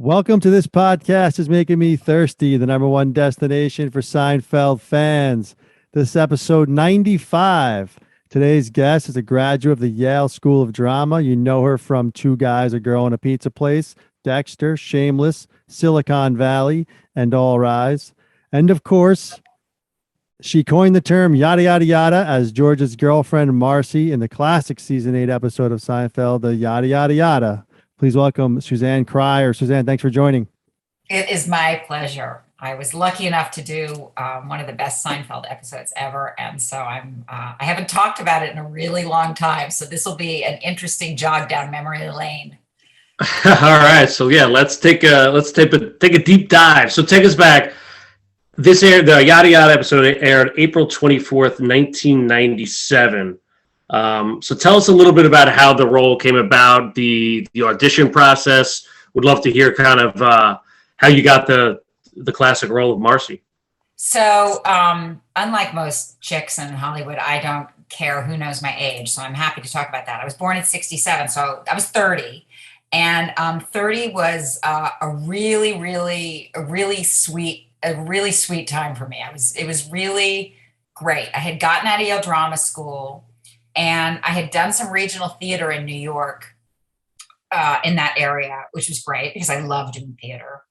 Welcome to This Podcast is Making Me Thirsty, the number one destination for Seinfeld fans. This is episode 95. Today's guest is a graduate of the Yale School of Drama. You know her from Two Guys, a Girl, and a Pizza Place, Dexter, Shameless, Silicon Valley, and All Rise. And of course, she coined the term yada yada yada as George's girlfriend Marcy in the classic season 8 episode of Seinfeld, the yada yada yada. Please welcome Suzanne Cryer. Suzanne, thanks for joining. It is my pleasure. I was lucky enough to do one of the best Seinfeld episodes ever, and so I haven't talked about it in a really long time. So this will be an interesting jog down memory lane. All right, so yeah, let's take a deep dive. So take us back. This aired, the Yada Yada episode aired April 24th, 1997. So tell us a little bit about how the role came about, the audition process. Would love to hear kind of how you got the classic role of Marcy. So unlike most chicks in Hollywood, I don't care who knows my age. So I'm happy to talk about that. I was born in 67, so I was 30. And 30 was a really sweet time for me. It was really great. I had gotten out of Yale Drama School. And I had done some regional theater in New York in that area, which was great because I loved doing theater.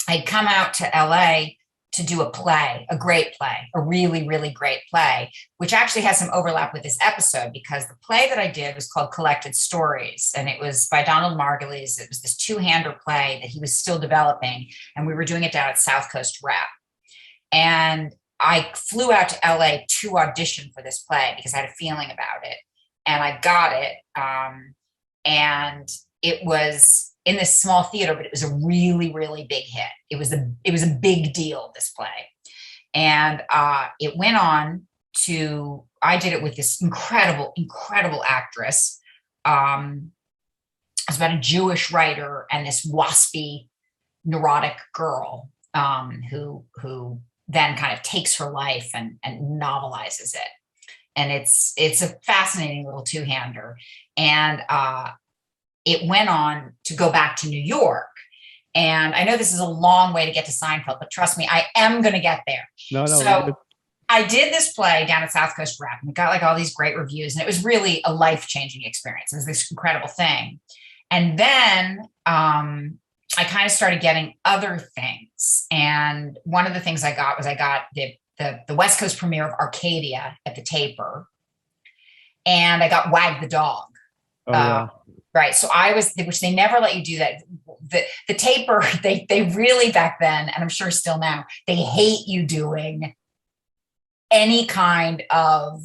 I'd come out to LA to do a play, a great play, a really, really great play, which actually has some overlap with this episode because the play that I did was called Collected Stories. And it was by Donald Margulies. It was this two-hander play that he was still developing. And we were doing it down at South Coast Rep. And I flew out to LA to audition for this play because I had a feeling about it, and I got it. And it was in this small theater, but it was a really, really big hit. It was a big deal, this play. And it went on to, I did it with this incredible actress. It was about a Jewish writer and this waspy, neurotic girl who then kind of takes her life and novelizes it. And it's a fascinating little two-hander. And it went on to go back to New York. And I know this is a long way to get to Seinfeld, but trust me, I am going to get there. So I did this play down at South Coast Rep, and it got like all these great reviews. And it was really a life-changing experience. It was this incredible thing. And then I kind of started getting other things. And one of the things I got the West Coast premiere of Arcadia at the Taper. And I got Wag the Dog. Oh, yeah. Right. So which they never let you do that. The Taper, they really back then, and I'm sure still now, they hate you doing any kind of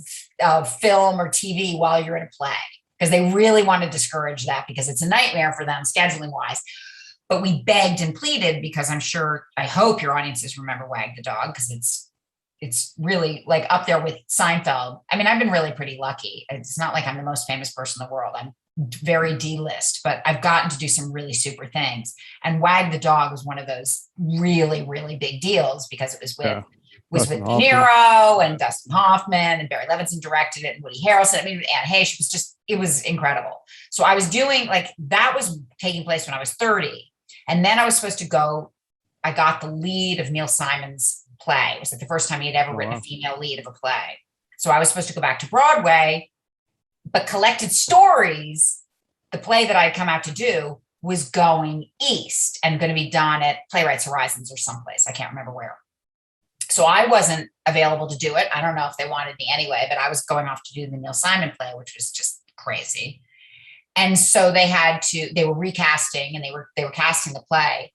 film or TV while you're in a play, because they really want to discourage that because it's a nightmare for them scheduling wise. But we begged and pleaded because I hope your audiences remember Wag the Dog because it's really like up there with Seinfeld. I mean, I've been really pretty lucky. It's not like I'm the most famous person in the world. I'm very D-list, but I've gotten to do some really super things. And Wag the Dog was one of those really, really big deals because it was with De Niro and Dustin Hoffman, and Barry Levinson directed it, and Woody Harrelson. I mean, Anne Heche it was incredible. So I was doing that was taking place when I was 30. And then I was supposed to go, I got the lead of Neil Simon's play. It was like the first time he had ever written a female lead of a play. So I was supposed to go back to Broadway, but Collected Stories, the play that I'd come out to do, was going east and going to be done at Playwrights Horizons or someplace. I can't remember where. So I wasn't available to do it. I don't know if they wanted me anyway, but I was going off to do the Neil Simon play, which was just crazy. And so they were recasting, and they were casting the play.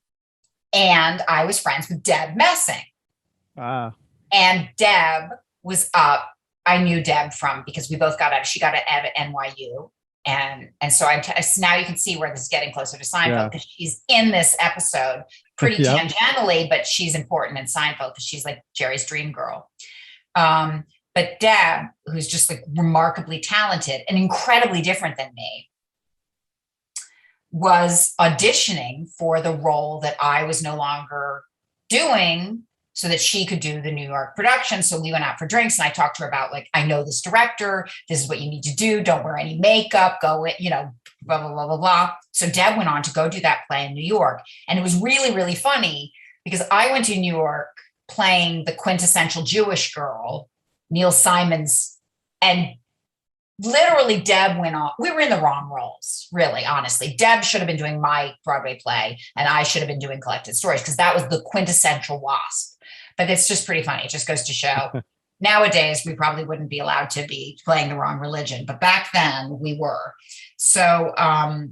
And I was friends with Deb Messing. And Deb was up. I knew Deb because we both she got at NYU. And so now you can see where this is getting closer to Seinfeld because she's in this episode pretty tangentially, but she's important in Seinfeld because she's like Jerry's dream girl. But Deb, who's just like remarkably talented and incredibly different than me, was auditioning for the role that I was no longer doing so that she could do the New York production. So we went out for drinks, and I talked to her about, like, I know this director, this is what you need to do. Don't wear any makeup, go, blah, blah, blah, blah, blah. So Deb went on to go do that play in New York. And it was really, really funny because I went to New York playing the quintessential Jewish girl, Neil Simon's, and literally Deb went on. We were in the wrong roles, really, honestly. Deb should have been doing my Broadway play and I should have been doing Collected Stories because that was the quintessential Wasp. But it's just pretty funny. It just goes to show. Nowadays, we probably wouldn't be allowed to be playing the wrong religion, but back then we were. So I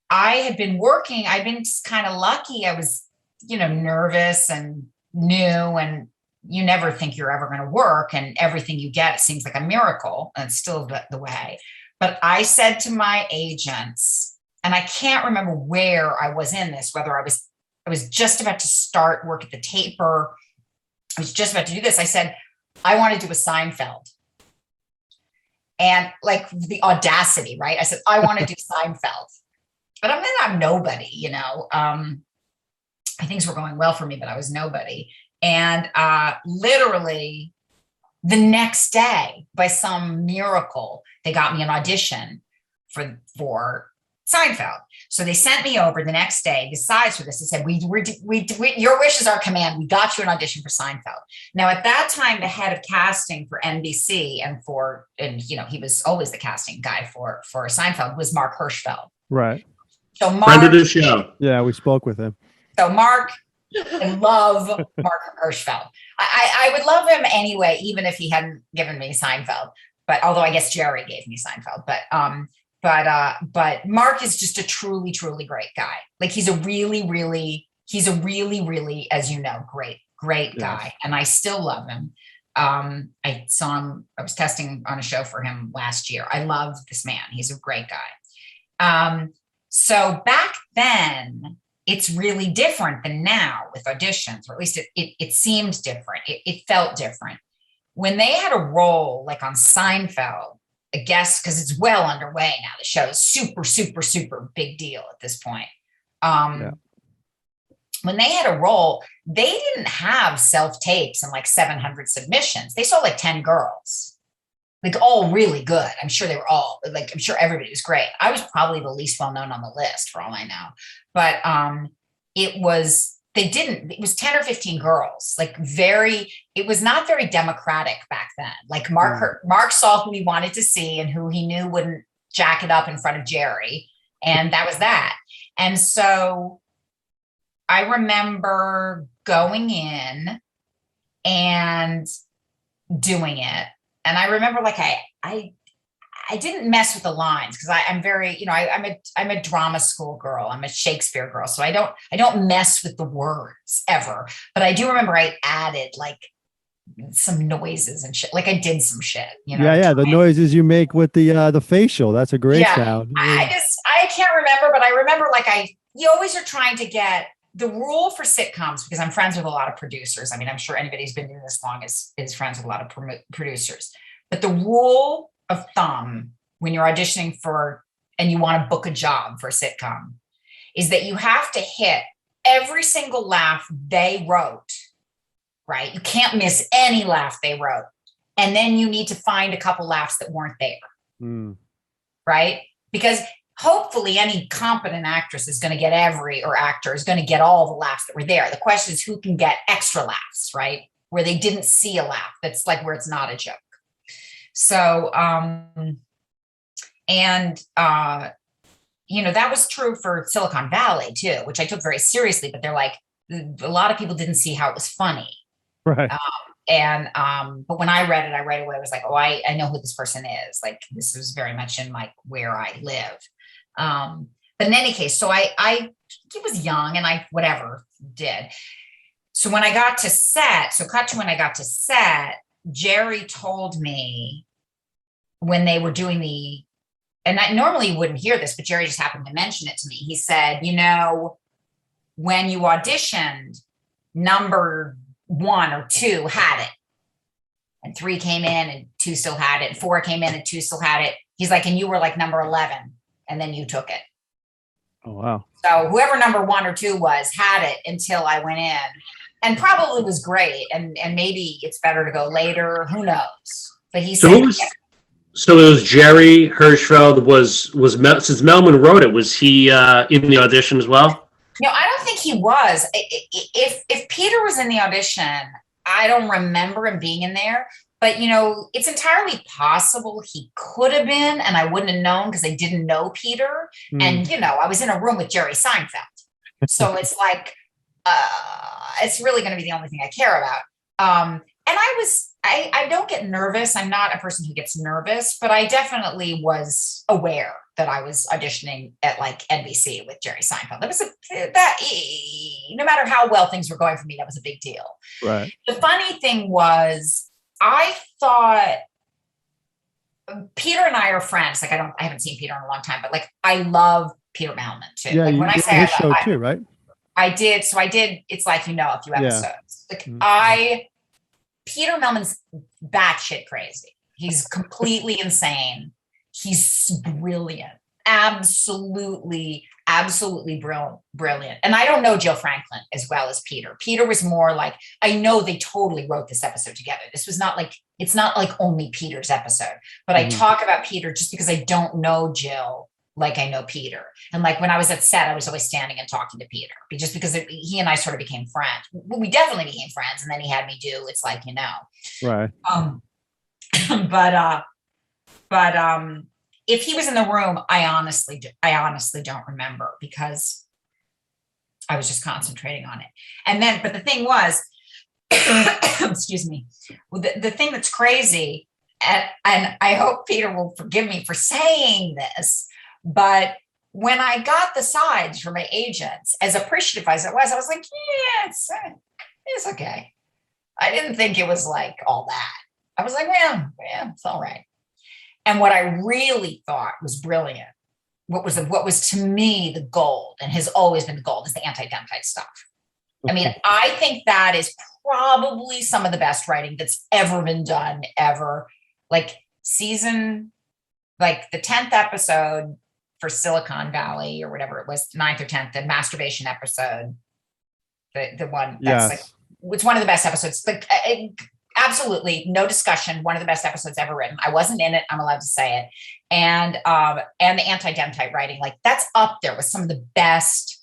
had been working. I'd been kind of lucky. I was, nervous and new, and you never think you're ever going to work, and everything you get, it seems like a miracle, and it's still the way. But I said to my agents, and I can't remember where I was in this, whether I was just about to start work at the taper. I was just about to do this. I said, I want to do a Seinfeld. And like the audacity, right? I said, I want to do Seinfeld. But I'm nobody, things were going well for me, but I was nobody. And literally the next day, by some miracle, they got me an audition for Seinfeld. So they sent me over the next day. Besides for this, they said, we your wish is our command. We got you an audition for Seinfeld. Now, at that time, the head of casting for NBC and he was always the casting guy for Seinfeld, was Mark Hirschfeld. Right. So Mark, friend of the show. Yeah, we spoke with him. So Mark, I love Mark Hirschfeld. I would love him anyway, even if he hadn't given me Seinfeld. But although I guess Jerry gave me Seinfeld, but Mark is just a truly, truly great guy. Like he's a really, really, as you know, great guy. Yes. And I still love him. I saw him, I was testing on a show for him last year. I love this man. He's a great guy. So back then, it's really different than now with auditions, or at least it seemed different. It felt different. When they had a role like on Seinfeld, I guess because it's well underway now, the show is super, super, super big deal at this point. When they had a role, they didn't have self-tapes and like 700 submissions. They saw like 10 girls, like all really good. I'm sure they were all like, I'm sure everybody was great. I was probably the least well-known on the list for all I know. But it was 10 or 15 girls, it was not very democratic back then. Like Mark saw who he wanted to see and who he knew wouldn't jack it up in front of Jerry. And that was that. And so I remember going in and doing it. And I remember like I didn't mess with the lines because I'm very, I'm a drama school girl. I'm a Shakespeare girl. So I don't mess with the words ever. But I do remember I added like some noises and shit. Like I did some shit, Yeah. The noises you make with the facial. That's a great sound. I can't remember, but I remember like you always are trying to get the rule for sitcoms, because I'm friends with a lot of producers. I mean, I'm sure anybody who's been doing this long is friends with a lot of producers. But the rule of thumb when you're auditioning for and you want to book a job for a sitcom is that you have to hit every single laugh they wrote, right? You can't miss any laugh they wrote. And then you need to find a couple laughs that weren't there, right? Because hopefully any competent actress is going to get actor is going to get all the laughs that were there. The question is who can get extra laughs, right? Where they didn't see a laugh. That's like where it's not a joke. So, that was true for Silicon Valley too, which I took very seriously, but they're like, a lot of people didn't see how it was funny. Right. But when I read it, I right away was like, oh, I know who this person is. Like, this was very much in like where I live. But in any case, so I was young and I, whatever did. So when I got to set, when I got to set, Jerry told me when they were doing and I normally wouldn't hear this, but Jerry just happened to mention it to me. He said, when you auditioned, number 1 or 2 had it. And 3 came in and 2 still had it. 4 came in and 2 still had it. He's like, and you were like number 11 and then you took it. Oh, wow. So whoever number 1 or 2 was had it until I went in, and probably was great. And maybe it's better to go later. Who knows? But he said, So it was Jerry Hirschfeld since Mehlman wrote it, was he in the audition as well? No, I don't think he was. If Peter was in the audition, I don't remember him being in there. But it's entirely possible he could have been, and I wouldn't have known because I didn't know Peter. And I was in a room with Jerry Seinfeld, so it's like it's really going to be the only thing I care about. And I don't get nervous. I'm not a person who gets nervous, but I definitely was aware that I was auditioning at like NBC with Jerry Seinfeld. No matter how well things were going for me, that was a big deal. Right. The funny thing was, I thought Peter and I are friends. Like I haven't seen Peter in a long time, but like I love Peter Mehlman too. Yeah, like you when I did say his show too, right? I did. So I did. It's like a few episodes. Peter Mehlman's batshit crazy. He's completely insane. He's brilliant. Absolutely brilliant. And I don't know Jill Franklin as well as Peter. Peter was more like, I know they totally wrote this episode together. This was not like, it's not like only Peter's episode, but I talk about Peter just because I don't know Jill like I know Peter. And like when I was at set, I was always standing and talking to Peter just because he and I sort of became friends. We definitely became friends. And then he had me do, it's like, Right. But if he was in the room, I honestly don't remember because I was just concentrating on it. And then, but the thing was, excuse me, the thing that's crazy, and I hope Peter will forgive me for saying this, but when I got the sides from my agents, as appreciative as it was, I was like, yeah, it's okay. I didn't think it was like all that. I was like, yeah, it's all right. And what I really thought was brilliant, what was to me the gold, and has always been the gold, is the anti-dentite stuff. I mean, I think that is probably some of the best writing that's ever been done ever. Like the 10th episode for Silicon Valley or whatever it was, 9th or 10th, the masturbation episode, the one that's like, it's one of the best episodes. Like, absolutely no discussion. One of the best episodes ever written. I wasn't in it. I'm allowed to say it. And the anti-dentite writing, like that's up there with some of the best.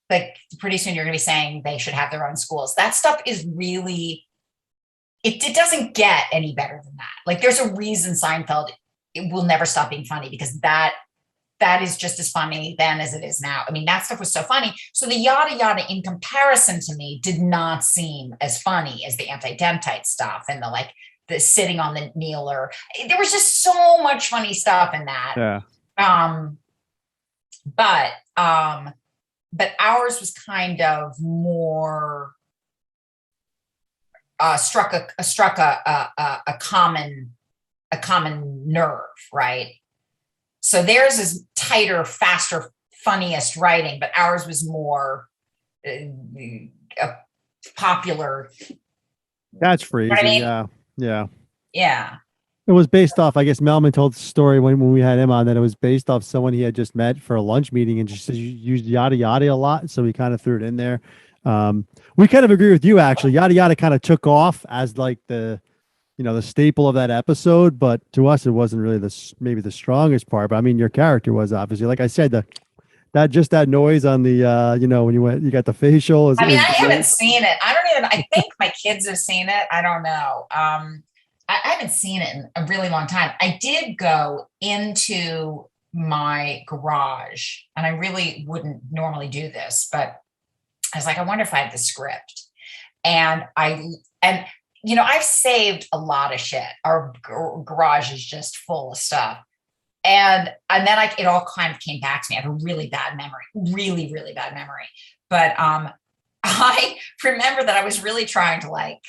Like pretty soon you're going to be saying they should have their own schools. That stuff is really, it doesn't get any better than that. Like there's a reason Seinfeld, it will never stop being funny because that is just as funny then as it is now. I mean, that stuff was so funny. So the yada yada in comparison to me did not seem as funny as the anti-dentite stuff and the sitting on the kneeler. There was just so much funny stuff in that. Yeah. But ours was kind of more struck a common nerve, right? So theirs is tighter, faster, funniest writing, but ours was more popular. Catchphrase. You know what I mean? Yeah. It was based off, I guess Mehlman told the story when we had him on, that it was based off someone he had just met for a lunch meeting and just used yada yada a lot. So he kind of threw it in there. We kind of agree with you, actually. Yada yada kind of took off as like the staple of that episode, but to us, it wasn't really maybe the strongest part. But I mean, your character was obviously, like I said, that noise on the, when you got the facial. I haven't seen it. I think my kids have seen it. I don't know. I haven't seen it in a really long time. I did go into my garage, and I really wouldn't normally do this, but I was like, I wonder if I have the script. And I've saved a lot of shit. Our garage is just full of stuff. And then it all kind of came back to me. I have a really bad memory, really, really bad memory. But I remember that I was really trying to I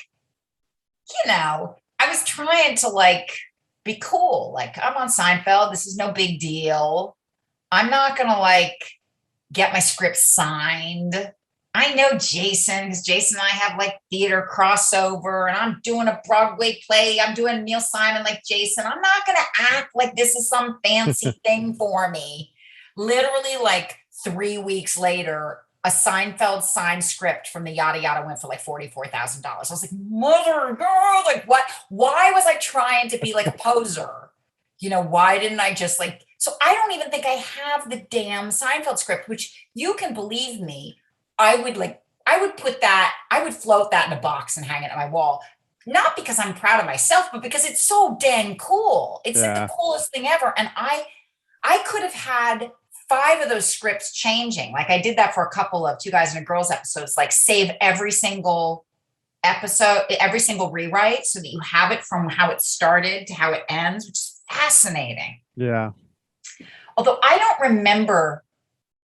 was trying to be cool. Like, I'm on Seinfeld. This is no big deal. I'm not going to get my script signed. I know Jason, because Jason and I have theater crossover, and I'm doing a Broadway play. I'm doing Neil Simon like Jason. I'm not going to act like this is some fancy thing for me. Literally 3 weeks later, a Seinfeld signed script from the Yada Yada went for like $44,000. I was like, mother girl, like what? Why was I trying to be like a poser? Why didn't I just like, so I don't even think I have the damn Seinfeld script, which you can believe me. I would float that in a box and hang it on my wall. Not because I'm proud of myself, but because it's so dang cool. It's like the coolest thing ever. And I could have had 5 of those scripts changing. Like I did that for a couple of Two Guys and a Girls episodes, like save every single episode, every single rewrite so that you have it from how it started to how it ends, which is fascinating. Yeah. Although I don't remember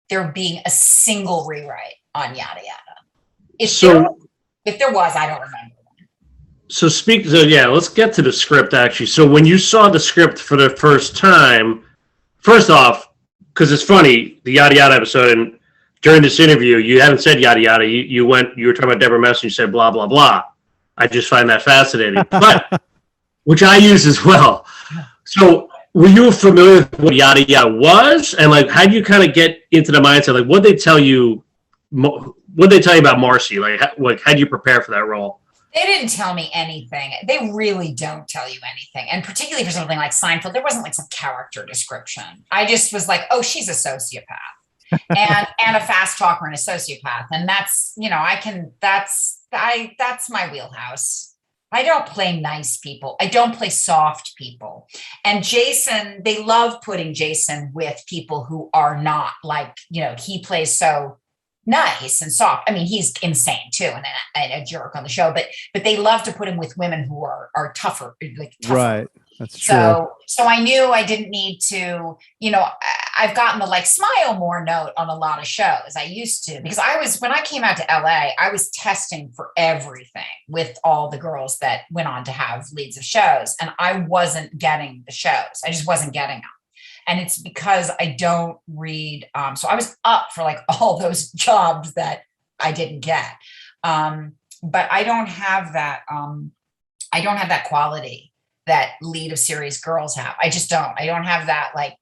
there being a single rewrite on Yada Yada. If there was, I don't remember. So let's get to the script actually. So when you saw the script for the first time, first off, because it's funny, the Yada Yada episode, and during this interview, you haven't said Yada Yada. You were talking about Deborah Mess, and you said blah, blah, blah. I just find that fascinating, but which I use as well. So were you familiar with what Yada Yada was? And like, how do you kind of get into the mindset? Like, what they tell you about Marcy? Like how do you prepare for that role? They didn't tell me anything. They really don't tell you anything. And particularly for something like Seinfeld, there wasn't like some character description. I just was like, oh, she's a sociopath and a fast talker and a sociopath. And that's, that's my wheelhouse. I don't play nice people. I don't play soft people. And Jason, they love putting Jason with people who are not like, he plays so nice and soft. I mean, he's insane too, and a jerk on the show. But they love to put him with women who are tougher, like tougher. Right. That's true. So I knew I didn't need to. I've gotten the like smile more note on a lot of shows. I used to, because when I came out to LA, I was testing for everything with all the girls that went on to have leads of shows, and I wasn't getting the shows. I just wasn't getting them. And it's because I don't read. So I was up for like all those jobs that I didn't get. But I don't have that. I don't have that quality that lead of series girls have. I just don't. I don't have that. Like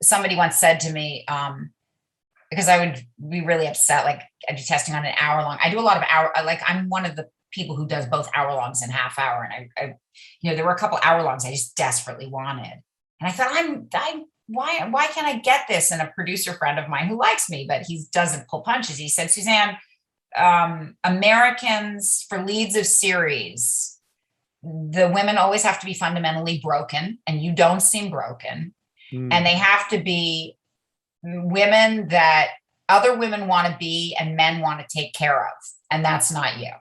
somebody once said to me, because I would be really upset. Like I'd be testing on an hour long. I do a lot of I'm one of the people who does both hour longs and half hour. And I there were a couple hour longs I just desperately wanted. And I thought, why can't I get this? And a producer friend of mine who likes me, but he doesn't pull punches. He said, Suzanne, Americans for leads of series, the women always have to be fundamentally broken, and you don't seem broken. And they have to be women that other women want to be and men want to take care of. And that's not you.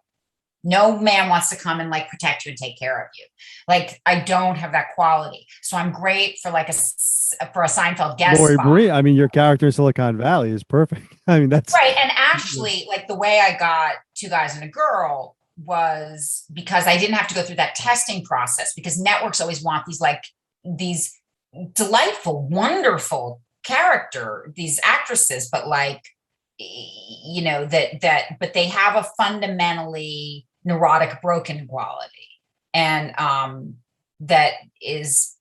No man wants to come and like protect you and take care of you. Like I don't have that quality. So I'm great for like a Seinfeld guest Laurie spot. Bream, I mean, your character in Silicon Valley is perfect. I mean, that's right. And actually, like the way I got Two Guys and a Girl was because I didn't have to go through that testing process, because networks always want these delightful, wonderful these actresses, but like, but they have a fundamentally neurotic, broken quality. And that is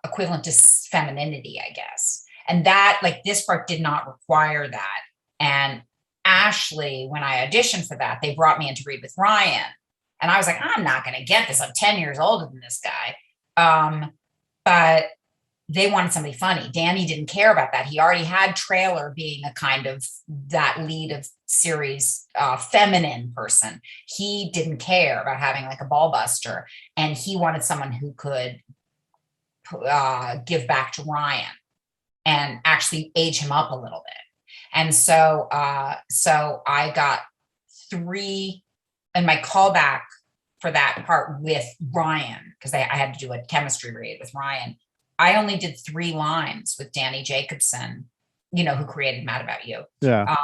equivalent to femininity, I guess. And that, like, this part did not require that. And Ashley, when I auditioned for that, they brought me in to read with Ryan. And I was like, I'm not going to get this. I'm 10 years older than this guy. But they wanted somebody funny. Danny didn't care about that. He already had Trailer being a kind of that lead of series feminine person. He didn't care about having like a ball buster. And he wanted someone who could give back to Ryan and actually age him up a little bit. And so I got 3 in my callback for that part with Ryan, because I had to do a chemistry read with Ryan. I only did 3 lines with Danny Jacobson, who created Mad About You. Yeah.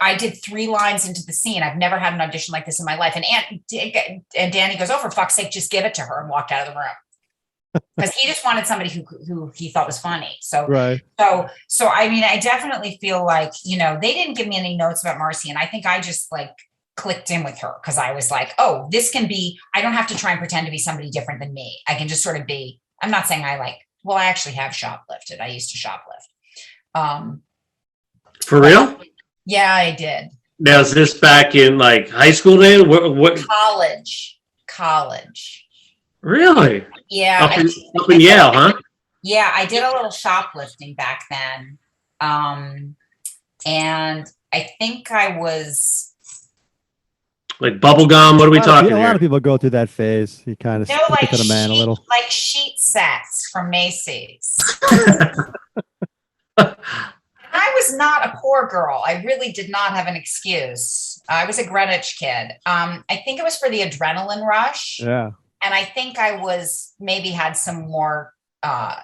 I did 3 lines into the scene. I've never had an audition like this in my life. And Danny goes, oh, for fuck's sake, just give it to her, and walked out of the room. Because he just wanted somebody who he thought was funny. So, right. So I mean, I definitely feel like, they didn't give me any notes about Marcy. And I think I just like clicked in with her, because I was like, oh, this can be, I don't have to try and pretend to be somebody different than me. I can just sort of be, I'm not saying I actually have shoplifted. I used to shoplift. For real? Yeah, I did. Now, is this back in like high school day? What? College. Really? Yeah. Up in Yale, huh? Yeah, I did a little shoplifting back then. And I think I was, Like bubble gum? What are we talking A lot here? of people go through that phase. You kind of no, stick like it to the man a little. like sheet sets from Macy's. I was not a poor girl. I really did not have an excuse. I was a Greenwich kid. I think it was for the adrenaline rush. Yeah. And I think I was maybe had some more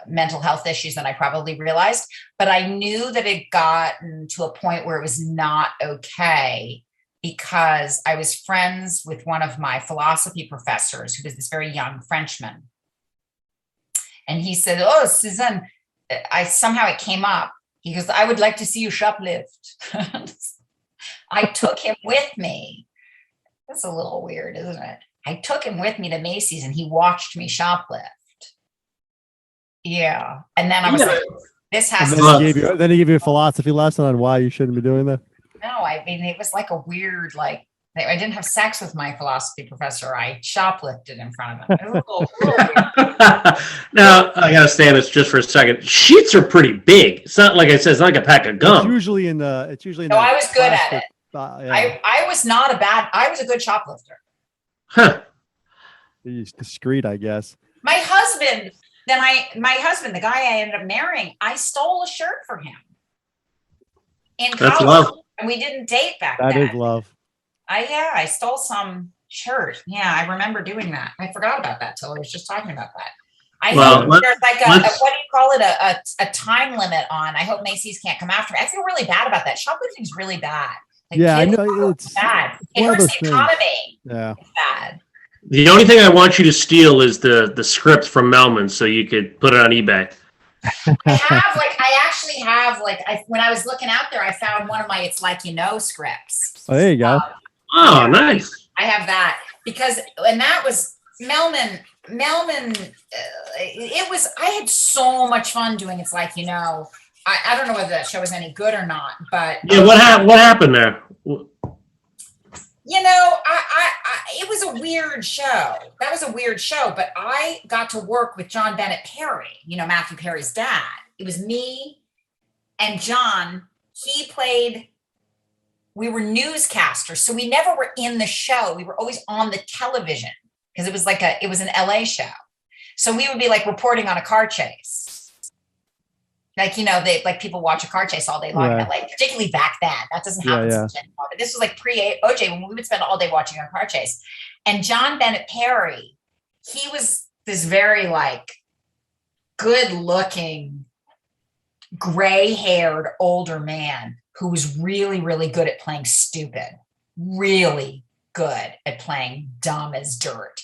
mental health issues than I probably realized. But I knew that it gotten to a point where it was not okay because I was friends with one of my philosophy professors who was this very young Frenchman. And he said, "Oh, Suzanne," somehow it came up. He goes, "I would like to see you shoplift." I took him with me. That's a little weird, isn't it? I took him with me to Macy's and he watched me shoplift. Yeah. And then I was like, this has to. Then he gave you a philosophy lesson on why you shouldn't be doing that. No, I mean, it was like a weird, like, I didn't have sex with my philosophy professor. I shoplifted in front of him. It was a little weird. Now, I got to stay on this just for a second. Sheets are pretty big. It's not like I said, it's not like a pack of gum. It's usually in the. No, I was good at it. Yeah. I was not I was a good shoplifter. Huh. He's discreet, I guess. My husband, the guy I ended up marrying, I stole a shirt for him in college. That's love. And we didn't date back then. That is love. I stole some shirt. Yeah, I remember doing that. I forgot about that till I was just talking about that. I hope there's like what do you call it? A time limit on. I hope Macy's can't come after me. I feel really bad about that. Shoplifting's really bad. Like, yeah, I know it's bad. It hurts the economy. Yeah. It's bad. The only thing I want you to steal is the script from Mehlman so you could put it on eBay. I actually have when I was looking out there, I found one of my It's Like You Know scripts. Oh, there you go. Oh, nice. I have that and that was Mehlman, I had so much fun doing It's Like You Know. I don't know whether that show was any good or not, but yeah, what happened there? You know, it was a weird show. That was a weird show, but I got to work with John Bennett Perry, Matthew Perry's dad. It was me and John. We were newscasters, so we never were in the show. We were always on the television because it was an LA show. So we would be like reporting on a car chase. Like, people watch a car chase all day long, particularly back then. That doesn't happen anymore. But this was like pre-OJ when we would spend all day watching a car chase. And John Bennett Perry, he was this very like good-looking, gray-haired older man who was really, really good at playing stupid, really good at playing dumb as dirt.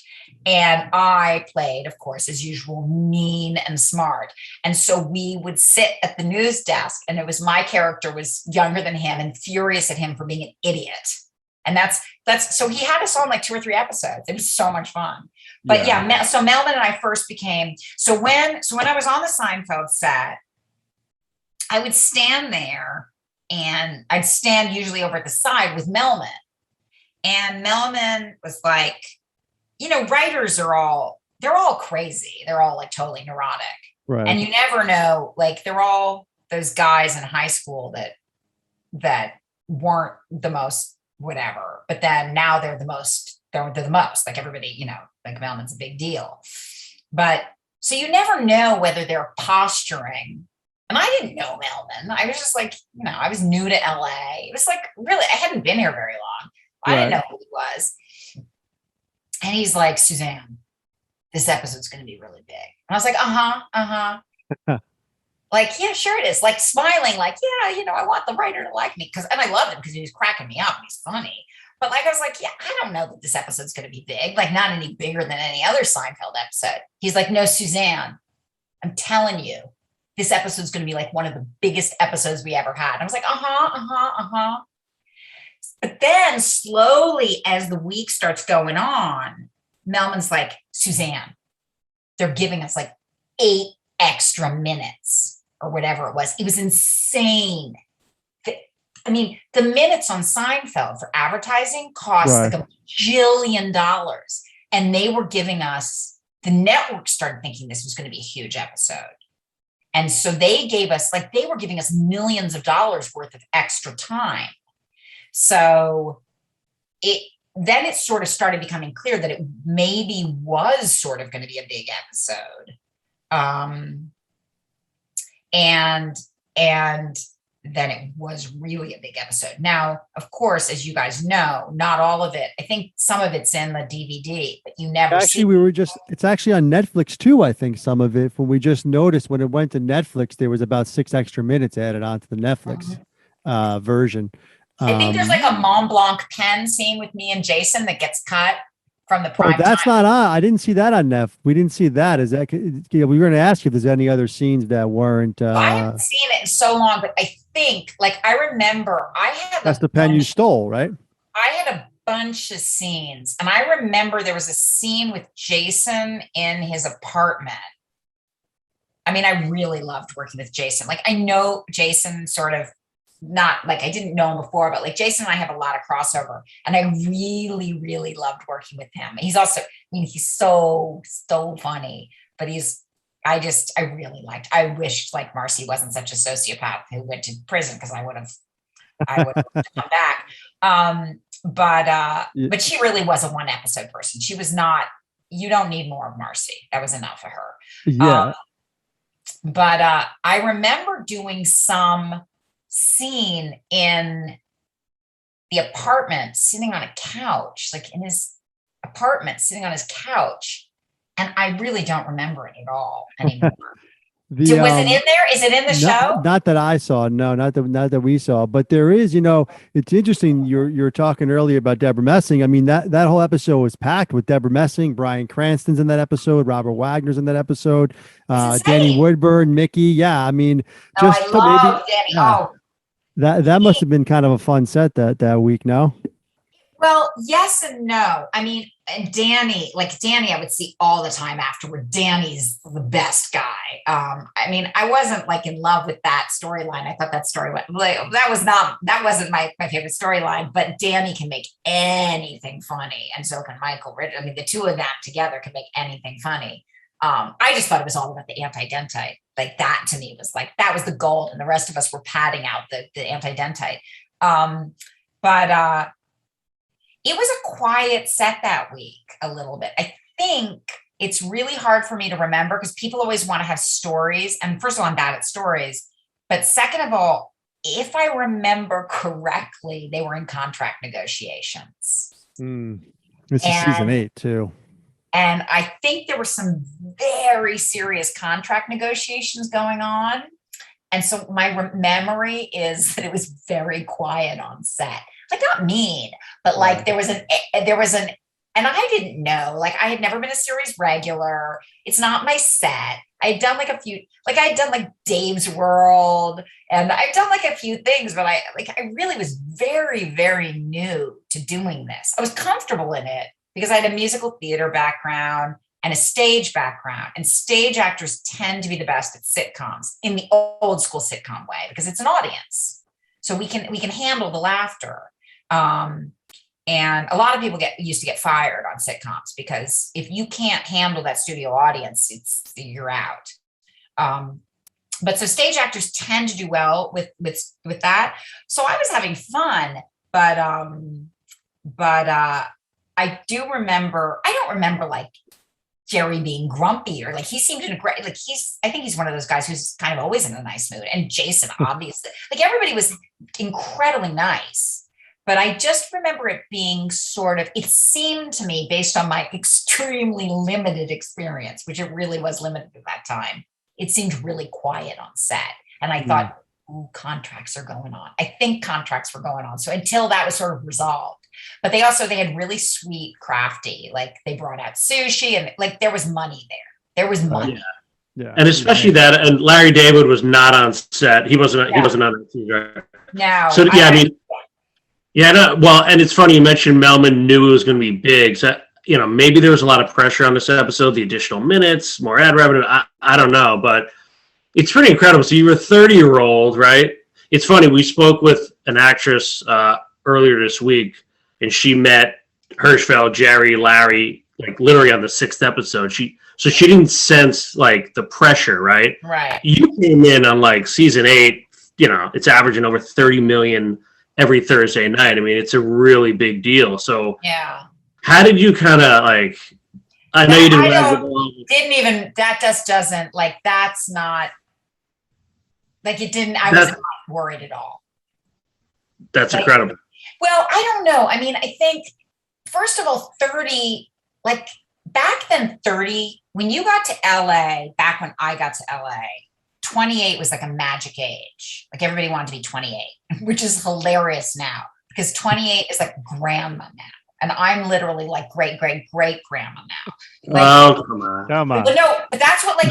And I played, of course, as usual, mean and smart. And so we would sit at the news desk, and it was my character was younger than him and furious at him for being an idiot. And that's so he had us on like 2 or 3 episodes. It was so much fun. But so Mehlman and I first became, so when I was on the Seinfeld set, I would stand there and I'd stand usually over at the side with Mehlman. And Mehlman was like, writers they're all crazy. They're all like totally neurotic. Right. And you never know, like they're all those guys in high school that weren't the most whatever, but then now they're the most, like everybody, like Mehlman's a big deal. But so you never know whether they're posturing. And I didn't know Mehlman. I was just like, I was new to LA. It was like, really, I hadn't been here very long. I didn't know who he was. And he's like, "Suzanne, this episode's going to be really big." And I was like, like, yeah, sure it is. Like smiling, like, yeah, I want the writer to like me. And I loved him because he was cracking me up. He's funny. But like, I was like, yeah, I don't know that this episode's going to be big. Like not any bigger than any other Seinfeld episode. He's like, "No, Suzanne, I'm telling you, this episode's going to be like one of the biggest episodes we ever had." And I was like, But then slowly as the week starts going on, Mehlman's like, "Suzanne, they're giving us like 8 extra minutes or whatever it was." It was insane. I mean, the minutes on Seinfeld for advertising cost like $1 jillion. And they were giving us, the network started thinking this was going to be a huge episode. And so they gave us, like, they were giving us millions of dollars worth of extra time. So then it sort of started becoming clear that it maybe was sort of going to be a big episode. And then it was really a big episode. Now, of course, as you guys know, not all of it. I think some of it's in the DVD, but you never actually, see. It's actually on Netflix too. I think some of it, when we just noticed when it went to Netflix, there was about 6 extra minutes added onto the Netflix version. I think there's like a Mont Blanc pen scene with me and Jason that gets cut from the prime that's time. not on. I didn't see that on Netflix. We didn't see that. Is that, we were going to ask you if there's any other scenes that weren't. I haven't seen it in so long, but I think, like, I remember I had that's the pen you stole, right? I had a bunch of scenes, and I remember there was a scene with Jason in his apartment. I mean, I really loved working with Jason. Like, I know Jason sort of, not like I didn't know him before, but like Jason and I have a lot of crossover, and I really, really loved working with him. He's also, I mean, he's so funny, but I really liked, I wished like Marcy wasn't such a sociopath who went to prison, because I would have come back. But she really was a 1 episode person. She was not, you don't need more of Marcy. That was enough of her. Yeah. But I remember doing some scene in the apartment, sitting on a couch, like in his apartment, sitting on his couch. And I really don't remember it at all anymore. Was it in there? Is it in the show? Not that I saw. No, not that we saw. But there is, it's interesting. You're talking earlier about Deborah Messing. I mean, that whole episode was packed with Deborah Messing. Bryan Cranston's in that episode. Robert Wagner's in that episode. Danny Woodburn, Mickey. Yeah, I mean, just I love Danny. Yeah. That must have been kind of a fun set that week. No. Well, yes and no. I mean, and Danny, I would see all the time afterward. Danny's the best guy. I mean, I wasn't like in love with that storyline. I thought that that wasn't my favorite storyline, but Danny can make anything funny. And so can Michael Richards. I mean, the two of them together can make anything funny. I just thought it was all about the anti-dentite. Like, that to me was like, that was the gold, and the rest of us were padding out the anti-dentite. But it was a quiet set that week a little bit. I think it's really hard for me to remember, because people always want to have stories. And first of all, I'm bad at stories. But second of all, if I remember correctly, they were in contract negotiations. This is season 8 too. And I think there were some very serious contract negotiations going on. And so my memory is that it was very quiet on set. Like, not mean, but like there was an, and I didn't know, like, I had never been a series regular. It's not my set. I had done like a few, like I had done like Dave's World, and I've done like a few things, but I really was very, very new to doing this. I was comfortable in it because I had a musical theater background and a stage background, and stage actors tend to be the best at sitcoms in the old school sitcom way, because it's an audience. So we can handle the laughter. And a lot of people used to get fired on sitcoms, because if you can't handle that studio audience, you're out. But so stage actors tend to do well with that. So I was having fun, but I don't remember like Jerry being grumpy, or like he seemed in a great, like I think he's one of those guys who's kind of always in a nice mood. And Jason, obviously, like everybody was incredibly nice. But I just remember it being sort of, it seemed to me, based on my extremely limited experience, which it really was limited at that time, it seemed really quiet on set. And I thought, ooh, contracts are going on. I think contracts were going on. So until that was sort of resolved. But they had really sweet, crafty, like they brought out sushi, and like there was money there. There was money. Yeah. And especially that, and Larry David was not on set. He wasn't on the team, right? No. So well, and it's funny you mentioned Mehlman knew it was going to be big. So, maybe there was a lot of pressure on this episode, the additional minutes, more ad revenue. I don't know, but it's pretty incredible. So you were a 30-year-old, right? it's funny. We spoke with an actress earlier this week, and she met Hirschfeld, Jerry, Larry, like literally on the 6th episode. She didn't sense like the pressure, right? Right. You came in on like season 8. You know, it's averaging over 30 million every Thursday night. I mean, it's a really big deal. So Yeah. how did you kind of like? I know you didn't. That just doesn't like. That's not like it didn't. I was not worried at all. That's like, incredible. Well, I don't know. I mean, I think first of all, 30. Like back then, 30. When you got to LA, back when I got to LA, 28 was like a magic age. Like everybody wanted to be 28, which is hilarious now because 28 is like grandma now. And I'm literally like great grandma now. Like, oh, come on. But no, but that's what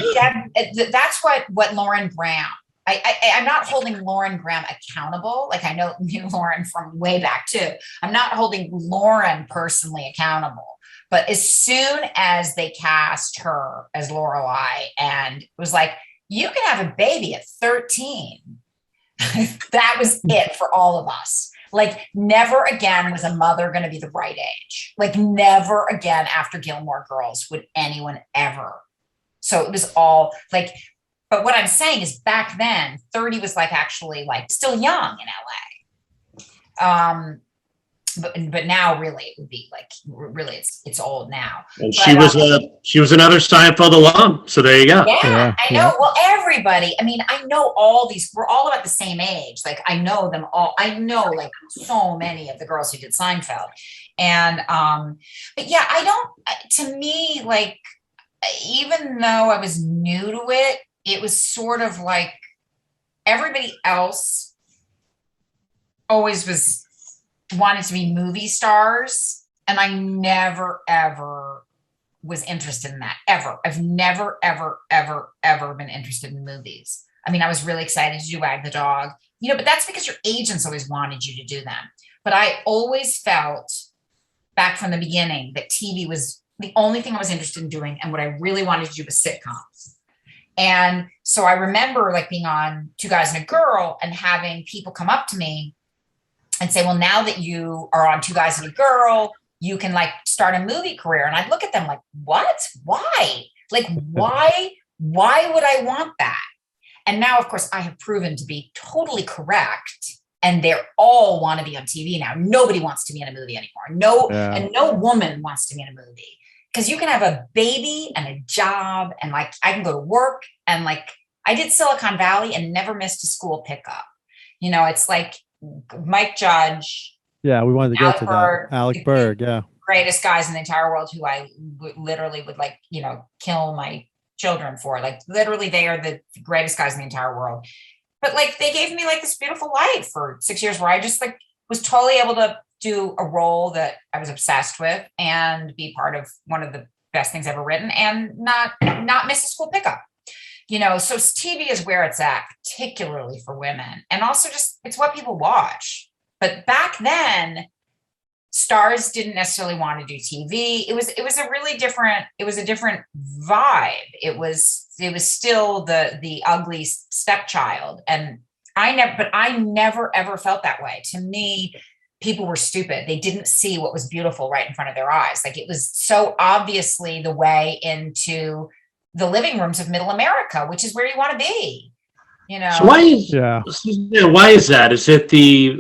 that's what Lauren Graham. I'm not holding Lauren Graham accountable. Like I knew Lauren from way back too. I'm not holding Lauren personally accountable. But as soon as they cast her as Lorelai, and it was like, you can have a baby at 13. That was it for all of us. Like never again was a mother going to be the right age. Like never again after Gilmore Girls would anyone ever. So it was all like, but what I'm saying is back then 30 was like actually like still young in LA. But now really it would be like really it's old now. And she was another Seinfeld alum. So there you go. Yeah, I know. Well, everybody. I mean, I know all these. We're all about the same age. Like I know them all. I know like so many of the girls who did Seinfeld, and but yeah, I don't. To me, like even though I was new to it, it was sort of like everybody else always wanted to be movie stars, and I never ever was interested in that ever. I've never ever been interested in movies. I mean, I was really excited to do Wag the Dog, but that's because your agents always wanted you to do them. But I always felt back from the beginning that TV was the only thing I was interested in doing, and what I really wanted to do was sitcoms. And so I remember like being on Two Guys and a Girl and having people come up to me and say, well, now that you are on Two Guys and a Girl, you can like start a movie career. And I'd look at them like, what? Why? Like, why would I want that? And now, of course, I have proven to be totally correct. And they all want to be on TV now. Nobody wants to be in a movie anymore. And no woman wants to be in a movie because you can have a baby and a job. And like, I can go to work and like, I did Silicon Valley and never missed a school pickup. It's like, Mike Judge. Yeah, we wanted to get to that. Alec Berg, yeah. Greatest guys in the entire world who I literally would like, kill my children for. Like literally they are the greatest guys in the entire world. But like they gave me like this beautiful life for 6 years where I just like was totally able to do a role that I was obsessed with and be part of one of the best things ever written and not miss a school pickup. So TV is where it's at, particularly for women. And also just, it's what people watch. But back then, stars didn't necessarily want to do TV. It was a different vibe. It was still the ugly stepchild. And I never ever felt that way. To me, people were stupid. They didn't see what was beautiful right in front of their eyes. Like it was so obviously the way into the living rooms of middle America, which is where you want to be, So why is that? Is it the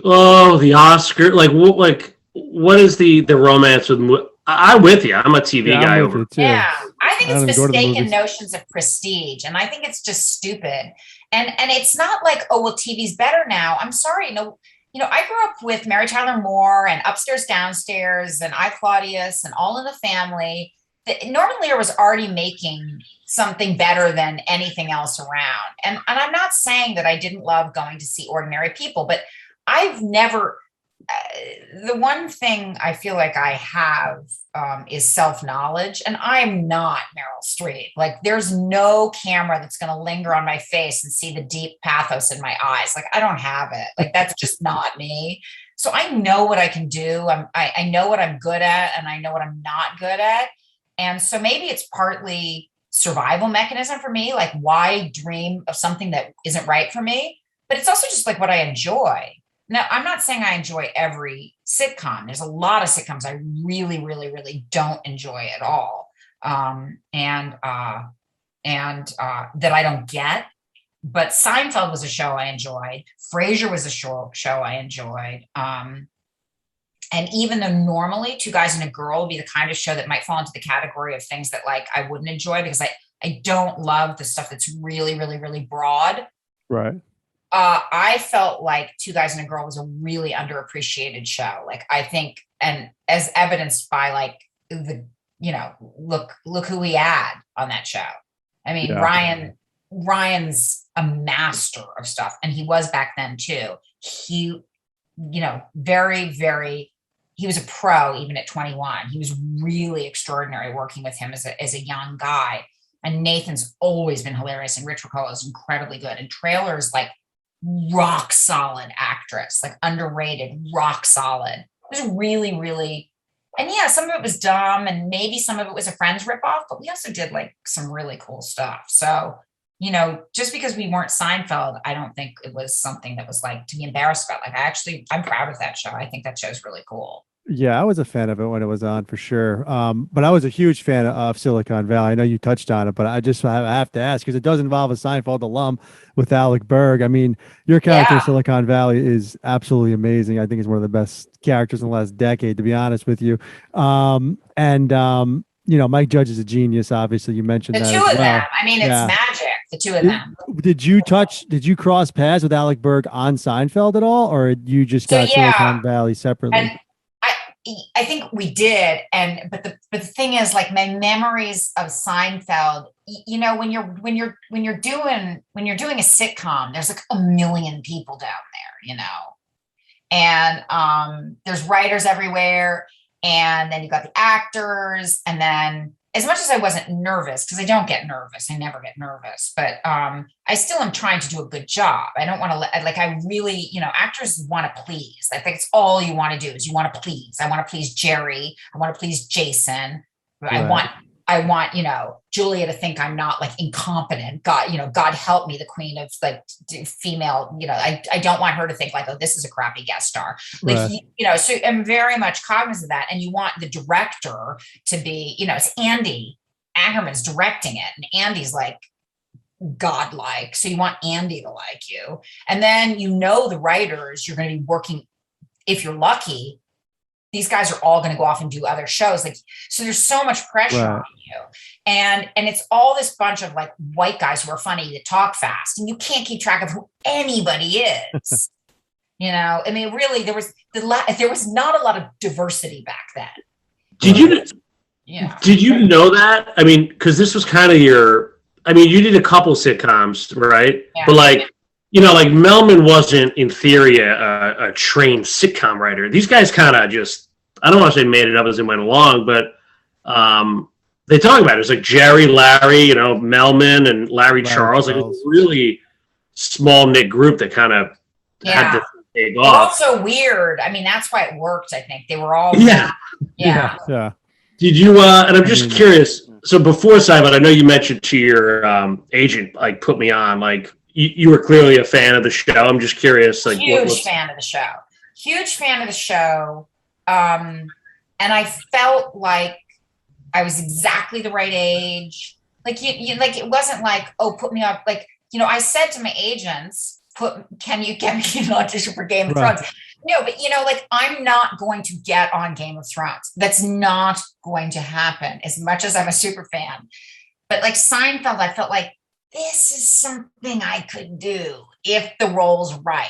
Oscar? Like what is the romance with? I'm with you. I'm a TV guy over. Yeah, I think it's mistaken notions of prestige, and I think it's just stupid. And it's not like, oh well, TV's better now. I'm sorry, no. I grew up with Mary Tyler Moore and Upstairs Downstairs and I, Claudius and All in the Family. Norman Lear was already making something better than anything else around. And I'm not saying that I didn't love going to see Ordinary People, but I've never, the one thing I feel like I have is self-knowledge, and I'm not Meryl Streep. Like there's no camera that's going to linger on my face and see the deep pathos in my eyes. Like I don't have it. Like that's just not me. So I know what I can do. I know what I'm good at, and I know what I'm not good at. And so maybe it's partly survival mechanism for me. Like why dream of something that isn't right for me? but it's also just like what I enjoy. Now, I'm not saying I enjoy every sitcom. There's a lot of sitcoms I really, really, really don't enjoy at all. That I don't get. But Seinfeld was a show I enjoyed. Frasier was a show I enjoyed. And even though normally Two Guys and a Girl would be the kind of show that might fall into the category of things that like I wouldn't enjoy because I don't love the stuff that's really, really, really broad. Right. I felt like Two Guys and a Girl was a really underappreciated show. Like I think, and as evidenced by like look who we had on that show. I mean, Yeah. Ryan's a master of stuff, and he was back then too. He, very, very, he was a pro even at 21. He was really extraordinary working with him as a young guy. And Nathan's always been hilarious, and Rich Ricola is incredibly good. And Trailer's like rock solid actress, like underrated, rock solid. It was really, really, and yeah, some of it was dumb, and maybe some of it was a Friends ripoff, but we also did like some really cool stuff. So, just because we weren't Seinfeld, I don't think it was something that was like to be embarrassed about. Like I'm proud of that show. I think that show's really cool. Yeah, I was a fan of it when it was on for sure. But I was a huge fan of Silicon Valley. I know you touched on it, but I have to ask because it does involve a Seinfeld alum with Alec Berg. I mean, your character in Yeah. Silicon Valley is absolutely amazing. I think it's one of the best characters in the last decade, to be honest with you. Mike Judge is a genius. Obviously, you mentioned The that two as of well. them. I mean, it's Yeah. magic, the two of them. Did you cross paths with Alec Berg on Seinfeld at all, or you just So got yeah, Silicon Valley separately? and I think we did, but the thing is, like my memories of Seinfeld, when you're doing a sitcom, there's like a million people down there, and there's writers everywhere, and then you got the actors, and then as much as I wasn't nervous, because I don't get nervous, I never get nervous, but I still am trying to do a good job. I don't want to I really, actors want to please. I think it's all you want to do is you want to please. I want to please Jerry. I want to please Jason. Right. I want, Julia to think I'm not like incompetent. God help me, the queen of like female, I don't want her to think like, oh, this is a crappy guest star. Like, Right. so I'm very much cognizant of that. And you want the director to be, it's Andy Ackerman's directing it. And Andy's like godlike. So you want Andy to like you. And then, the writers you're going to be working, if you're lucky, these guys are all going to go off and do other shows. Like, so there's so much pressure Right. on you. And it's all this bunch of like white guys who are funny that talk fast, and you can't keep track of who anybody is. I mean, really, there was not a lot of diversity back then. Did you Yeah. did you know that? I mean, because this was kind of you did a couple sitcoms, right? Yeah. But like Mehlman wasn't in theory a trained sitcom writer. These guys kind of just, I don't want to say made it up as it went along, but they talk about it. It's like Jerry, Larry, Mehlman and Larry Charles. Like, it was a really small knit group that kind of had to take They're off. also weird. I mean, that's why it worked. I think they were all Yeah. Yeah. Did you? And I'm just curious. So before Seinfeld, I know you mentioned to your agent, like, put me on. Like, you were clearly a fan of the show. I'm just curious. Like, huge fan of the show. Huge fan of the show. And I felt like I was exactly the right age. Like like it wasn't like, oh, put me on. Like, I said to my agents, can you get me an audition for Game of Thrones? No, but like I'm not going to get on Game of Thrones. That's not going to happen as much as I'm a super fan. But like Seinfeld, I felt like this is something I could do if the role's right.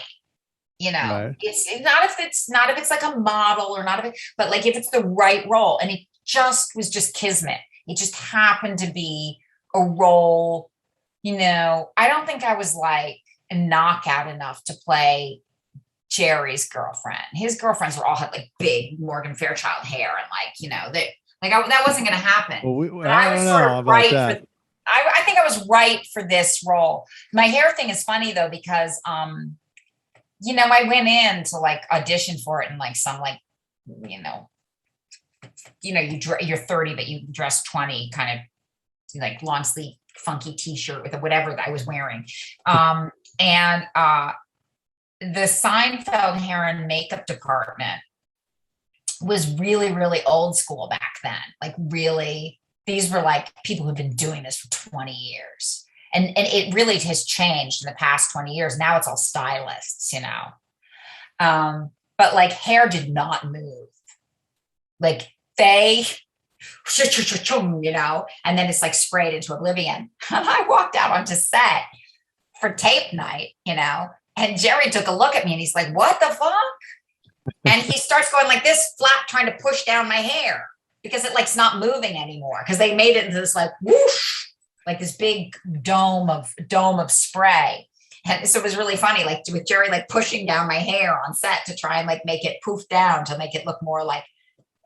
Right. It's not if it's like a model or not if it, but like if it's the right role. And it was just kismet. It just happened to be a role, I don't think I was like a knockout enough to play Jerry's girlfriend. His girlfriends were all had like big Morgan Fairchild hair and that wasn't going to happen. Well, I don't know about that. I think I was right for this role. My hair thing is funny though, because, I went in to like audition for it and like some like, you're 30, but you dress 20 kind of like long sleeve, funky t-shirt with whatever I was wearing. the Seinfeld hair and makeup department was really, really old school back then. Like really, these were like people who've been doing this for 20 years. And it really has changed in the past 20 years. Now it's all stylists, you know. But like hair did not move. Like they, you know, and then it's like sprayed into oblivion. And I walked out onto set for tape night, you know, and Jerry took a look at me and he's like, what the fuck? And he starts going like this, flat, trying to push down my hair because it like's not moving anymore. Because they made it into this like whoosh, like this big dome of spray. And so it was really funny, like with Jerry like pushing down my hair on set to try and like make it poof down to make it look more like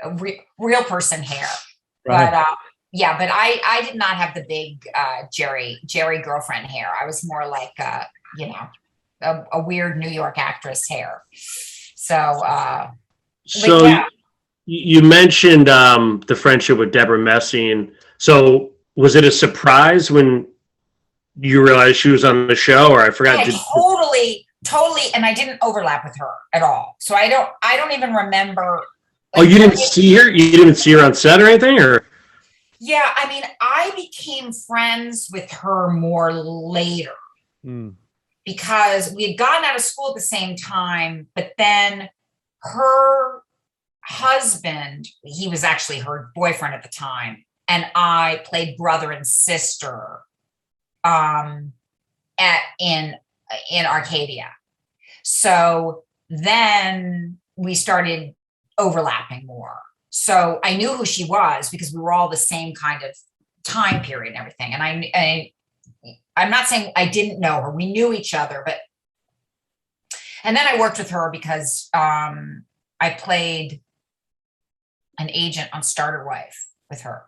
a real person hair. Right. But yeah, but I did not have the big Jerry girlfriend hair. I was more like you know, a weird New York actress hair. So yeah. You mentioned the friendship with Deborah Messing. So was it a surprise when you realized she was on the show, or I forgot? Yeah, totally. And I didn't overlap with her at all. So I don't even remember. Like, you didn't see her? You didn't see her on set or anything, or? Yeah, I mean, I became friends with her more later because we had gotten out of school at the same time, but then her husband, he was actually her boyfriend at the time, and I played brother and sister in Arcadia. So then we started overlapping more. So I knew who she was because we were all the same kind of time period and everything. And I'm not saying I didn't know her. We knew each other, and then I worked with her because I played an agent on Starter Wife with her.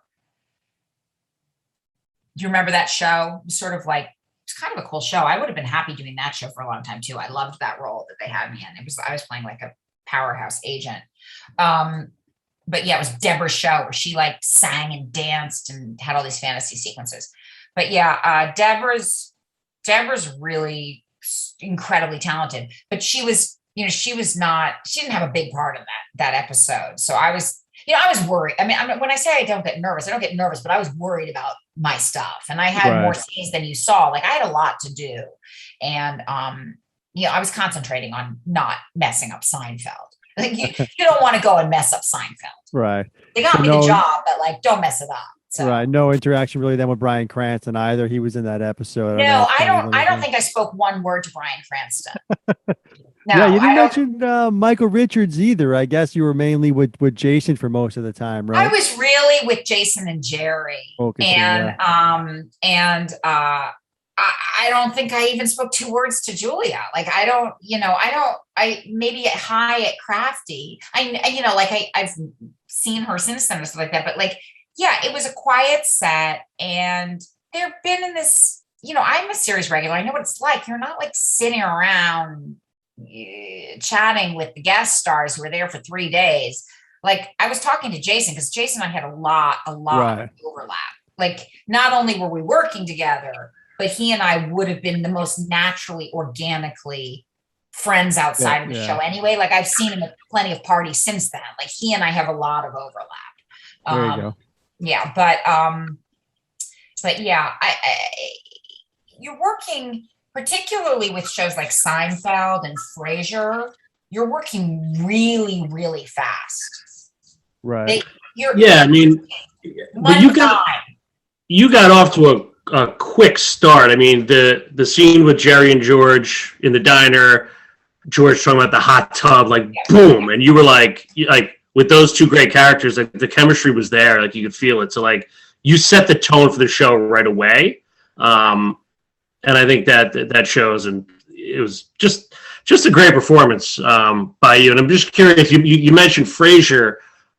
Do you remember that show? It was sort of like, it's kind of a cool show. I would have been happy doing that show for a long time too. I loved that role that they had me in. I was playing like a powerhouse agent. But yeah, it was Deborah's show where she like sang and danced and had all these fantasy sequences. But yeah, Deborah's really incredibly talented, but she was, you know, she didn't have a big part in that episode. So I was worried. I mean, when I say I don't get nervous, but I was worried about my stuff, and I had more scenes than you saw. Like I had a lot to do, and you know, I was concentrating on not messing up Seinfeld. Like you don't want to go and mess up Seinfeld. Right. They got me the job, but like, don't mess it up. So. Right. No interaction really then with Bryan Cranston either. He was in that episode. No, I don't think I spoke one word to Bryan Cranston. No, yeah, you didn't mention Michael Richards either. I guess you were mainly with Jason for most of the time, right? I was really with Jason and Jerry. I don't think I even spoke 2 words to Julia. Like, I maybe high at Crafty. I've seen her since then and stuff like that. But like, yeah, it was a quiet set, and they've been in this, you know, I'm a series regular. I know what it's like. You're not like sitting around chatting with the guest stars who were there for 3 days. Like I was talking to Jason because Jason and I had a lot of overlap. Like not only were we working together, but he and I would have been the most naturally, organically friends outside of the show anyway. Like I've seen him at plenty of parties since then. Like he and I have a lot of overlap. There you go. Yeah, but yeah, you're working particularly with shows like Seinfeld and Frasier. You're working really, really fast. Right. I mean, but you got off to a quick start. I mean, the scene with Jerry and George in the diner, George talking about the hot tub, like boom, and you were like with those two great characters, like the chemistry was there, like you could feel it. So like you set the tone for the show right away, and I think that shows, and it was just a great performance by you. And I'm just curious, you mentioned Frasier.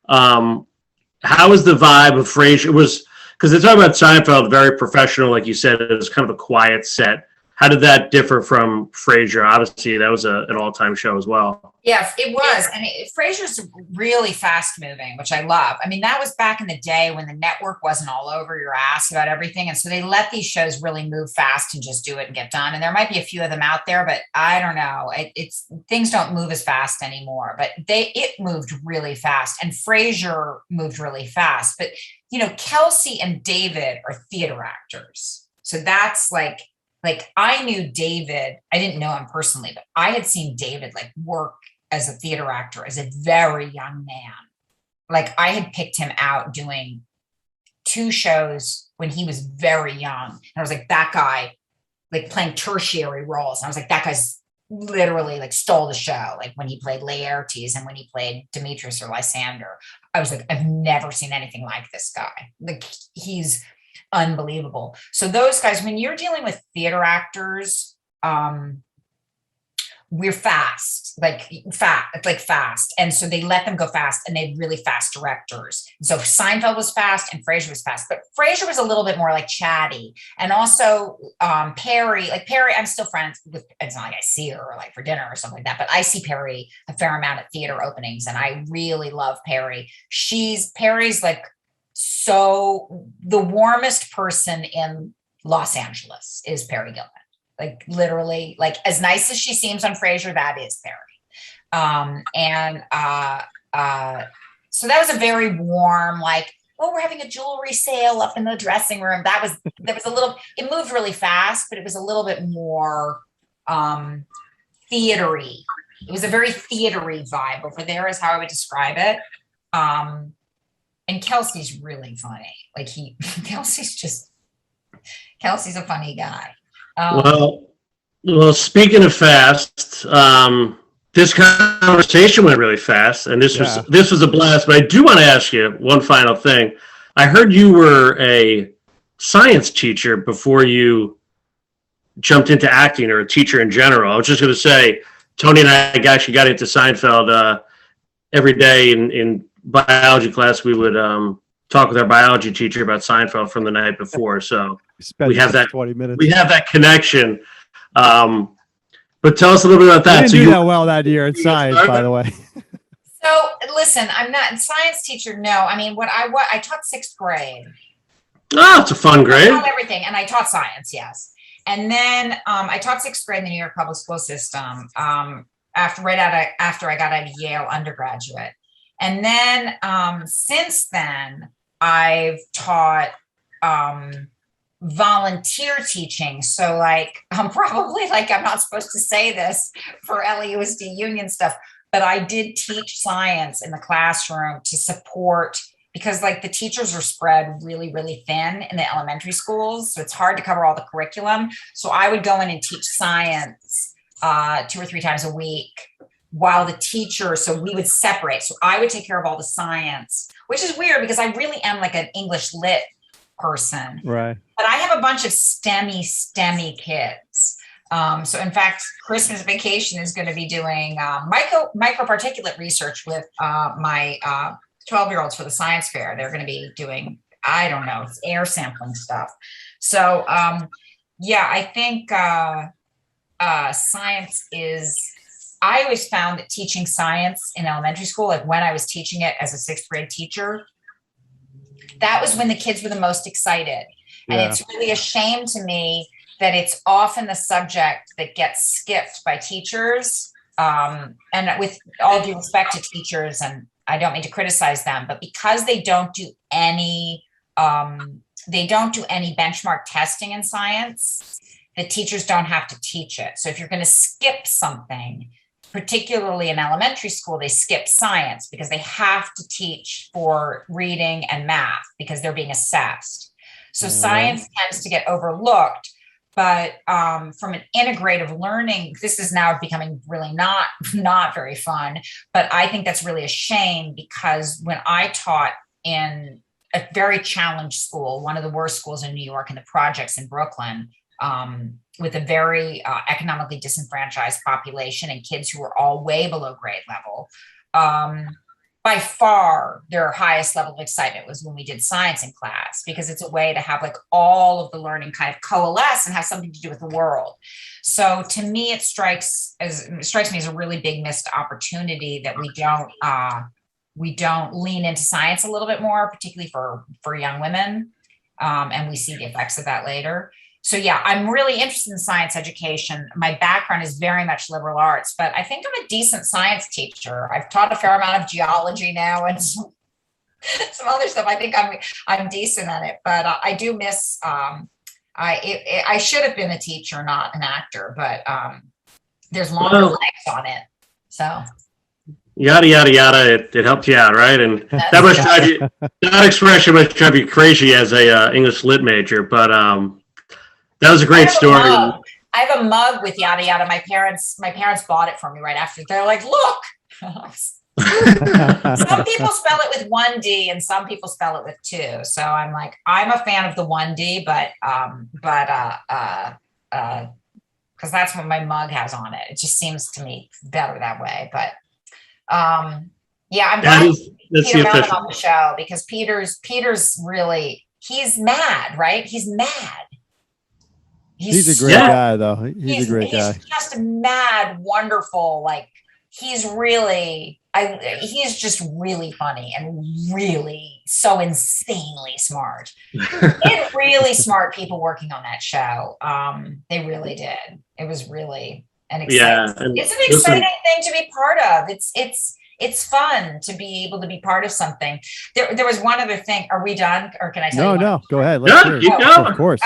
How was the vibe of Frasier? It was because they talk about Seinfeld, very professional, like you said. It was kind of a quiet set. How did that differ from Frasier? Obviously, that was an all-time show as well. Yes, it was. And Frasier's really fast moving, which I love. I mean, that was back in the day when the network wasn't all over your ass about everything. And so they let these shows really move fast and just do it and get done. And there might be a few of them out there, but I don't know. It's things don't move as fast anymore, but it moved really fast. And Frasier moved really fast. But, Kelsey and David are theater actors. So that's like I knew David, I didn't know him personally, but I had seen David work as a theater actor as a very young man. I had picked him out doing 2 shows when he was very young. And I was like, that guy, playing tertiary roles. And I was like, that guy's literally stole the show. When he played Laertes and when he played Demetrius or Lysander, I was like, I've never seen anything like this guy. He's unbelievable. So those guys, when you're dealing with theater actors, we're fast. And so they let them go fast, and they had really fast directors. So Seinfeld was fast and Frasier was fast, but Frasier was a little bit more chatty. And also Perry, I'm still friends with, it's not like I see her or for dinner or something like that, but I see Perry a fair amount at theater openings, and I really love Perry. Perry's so the warmest person in Los Angeles is Perry Gilman. Literally, as nice as she seems on Frasier, that is Perry. So that was a very warm, we're having a jewelry sale up in the dressing room. There was a little, it moved really fast, but it was a little bit more theatery. It was a very theatery vibe over there is how I would describe it. And Kelsey's really funny. Kelsey's a funny guy. Well, speaking of fast, this conversation went really fast, and this was a blast. But I do want to ask you one final thing. I heard you were a science teacher before you jumped into acting, or a teacher in general. I was just going to say, Tony and I actually got into Seinfeld every day in biology class. We would talk with our biology teacher about Seinfeld from the night before. So we have that 20 minutes. We have that connection. But tell us a little bit about that. You didn't do that well that year in science, by the way. So listen, I'm not a science teacher. No, I mean, I taught 6th grade. Oh, it's a fun grade. I taught everything, and I taught science, yes. And then I taught 6th grade in the New York public school system after I got out of Yale undergraduate. And then since then, I've taught volunteer teaching. So I'm probably I'm not supposed to say this for LAUSD union stuff, but I did teach science in the classroom to support, because the teachers are spread really, really thin in the elementary schools. So it's hard to cover all the curriculum. So I would go in and teach science 2 or 3 times a week while the teacher, so we would separate. So I would take care of all the science, which is weird because I really am an English lit person. Right. But I have a bunch of STEMmy kids. So in fact, Christmas vacation is going to be doing microparticulate research with my 12-year-olds for the science fair. They're going to be doing, I don't know, it's air sampling stuff. So I think science is, I always found that teaching science in elementary school, when I was teaching it as a 6th grade teacher, that was when the kids were the most excited. And it's really a shame to me that it's often the subject that gets skipped by teachers. And with all due respect to teachers, and I don't mean to criticize them, but because they don't do any benchmark testing in science, the teachers don't have to teach it. So if you're going to skip something, particularly in elementary school, they skip science because they have to teach for reading and math because they're being assessed. So science tends to get overlooked. But from an integrative learning, this is now becoming really not very fun. But I think that's really a shame, because when I taught in a very challenged school, one of the worst schools in New York, in the projects in Brooklyn, with a very economically disenfranchised population and kids who were all way below grade level, by far their highest level of excitement was when we did science in class, because it's a way to have like all of the learning kind of coalesce and have something to do with the world. So to me, it strikes me as a really big missed opportunity that we don't lean into science a little bit more, particularly for young women. And we see the effects of that later. So yeah, I'm really interested in science education. My background is very much liberal arts, but I think I'm a decent science teacher. I've taught a fair amount of geology now and some other stuff. I think I'm decent at it, but I do miss. I should have been a teacher, not an actor, but there's longer legs on it. So yada yada yada. It helped you out, right? And that must drive you. That expression must drive you crazy as a English lit major, but that was a great story. I have a mug with yada yada. My parents bought it for me right after. They're like, look. Some people spell it with 1D and some people spell it with 2. So I'm like, I'm a fan of the 1D, but because that's what my mug has on it. It just seems to me better that way. But yeah, I'm glad Peter Mehlman on the show, because Peter's really, he's mad, right? He's mad. He's a great guy, though. He's a great guy. He's just mad, wonderful. Like he's just really funny and really so insanely smart. It's really smart people working on that show. They really did. It was really an exciting. It's an exciting thing to be part of. It's fun to be able to be part of something. There was one other thing. Are we done, or can I tell you? No, go ahead. Let's hear it. Of course.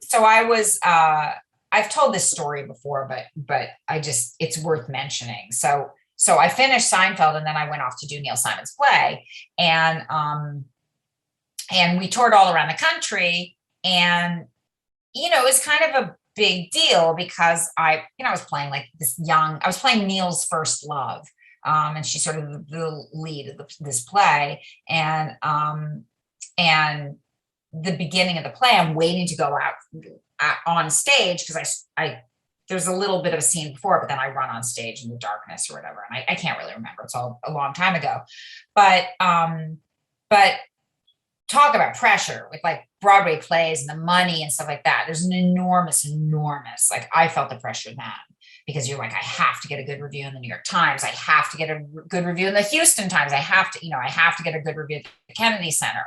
So I was, I've told this story before, but it's worth mentioning. So I finished Seinfeld and then I went off to do Neil Simon's play, and we toured all around the country, and, it was kind of a big deal because I was playing like I was playing Neil's first love. And she's sort of the lead of this play, and the beginning of the play, I'm waiting to go out on stage because there's a little bit of a scene before, but then I run on stage in the darkness or whatever. And I can't really remember. It's all a long time ago, but talk about pressure with like Broadway plays and the money and stuff like that. There's an enormous, like I felt the pressure then, because you're like, I have to get a good review in the New York Times. I have to get a good review in the Houston Times. I have to get a good review at the Kennedy Center.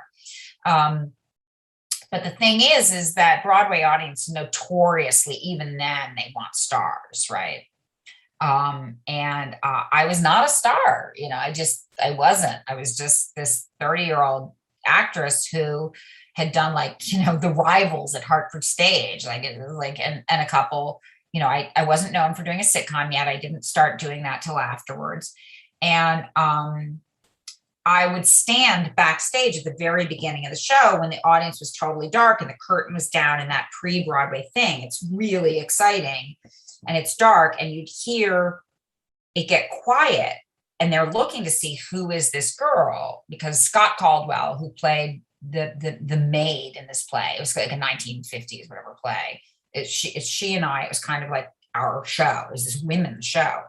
But the thing is that Broadway audience notoriously, even then, they want stars, right? And I was not a star, I wasn't. I was just this 30-year-old actress who had done like, The Rivals at Hartford Stage, and a couple, I wasn't known for doing a sitcom yet. I didn't start doing that till afterwards. And I would stand backstage at the very beginning of the show when the audience was totally dark and the curtain was down and that pre-Broadway thing. It's really exciting and it's dark, and you'd hear it get quiet and they're looking to see who is this girl, because Scott Caldwell, who played the maid in this play, it was like a 1950s whatever play. It's she and I. It was kind of like our show. It was this women's show.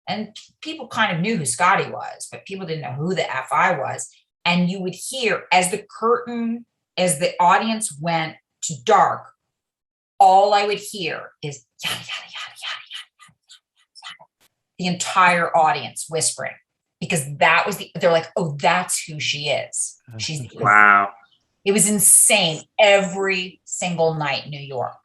And people kind of knew who Scotty was, but people didn't know who the F I was. And you would hear as the audience went to dark, all I would hear is yada, yada, yada, yada, yada, yada, yada. The entire audience whispering, because they're like, oh, that's who she is. Wow. It was insane every single night in New York.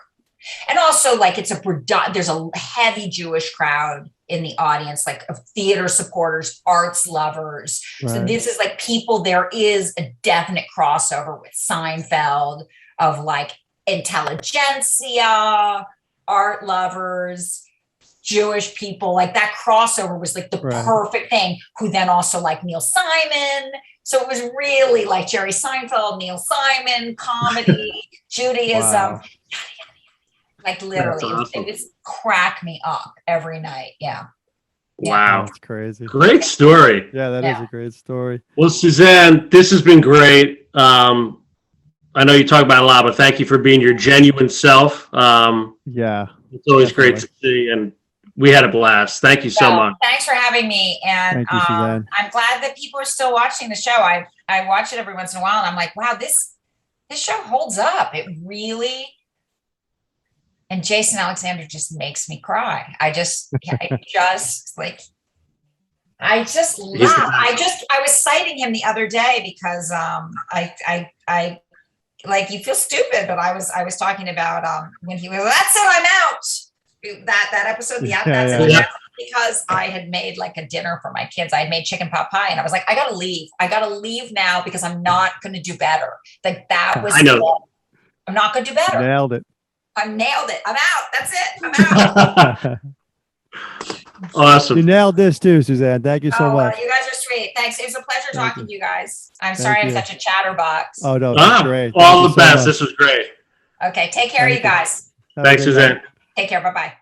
And also, like, there's a heavy Jewish crowd in the audience, like of theater supporters, arts lovers. Right. So this is like people, there is a definite crossover with Seinfeld of like intelligentsia, art lovers, Jewish people. Like that crossover was like the perfect thing, who then also like Neil Simon. So it was really like Jerry Seinfeld, Neil Simon, comedy, Judaism. Wow. Like literally, awesome. It was crack me up every night. Yeah. Wow. That's crazy. Great story. Yeah, that is a great story. Well, Suzanne, this has been great. I know you talk about a lot, but thank you for being your genuine self. Yeah. It's always great to see. And We had a blast. Thank you so much. Thanks for having me. And Thank you, Suzanne. I'm glad that people are still watching the show. I watch it every once in a while and I'm like, wow, this show holds up. It really, and Jason Alexander just makes me cry. I just laugh. I was citing him the other day because I like, you feel stupid, but I was talking about when he was, that's it, I'm out. That episode, because I had made like a dinner for my kids. I had made chicken pot pie, and I was like, I gotta leave now because I'm not gonna do better. Like that was, I'm not gonna do better. Nailed it. I nailed it. I'm out. That's it. I'm out. Awesome. You nailed this too, Suzanne. Thank you so much. You guys are sweet. Thanks. It was a pleasure talking to you guys. I'm sorry I'm such a chatterbox. Oh no, that's great. All the best. This was great. Okay, take care, you guys. Thanks, Suzanne. Take care. Bye-bye.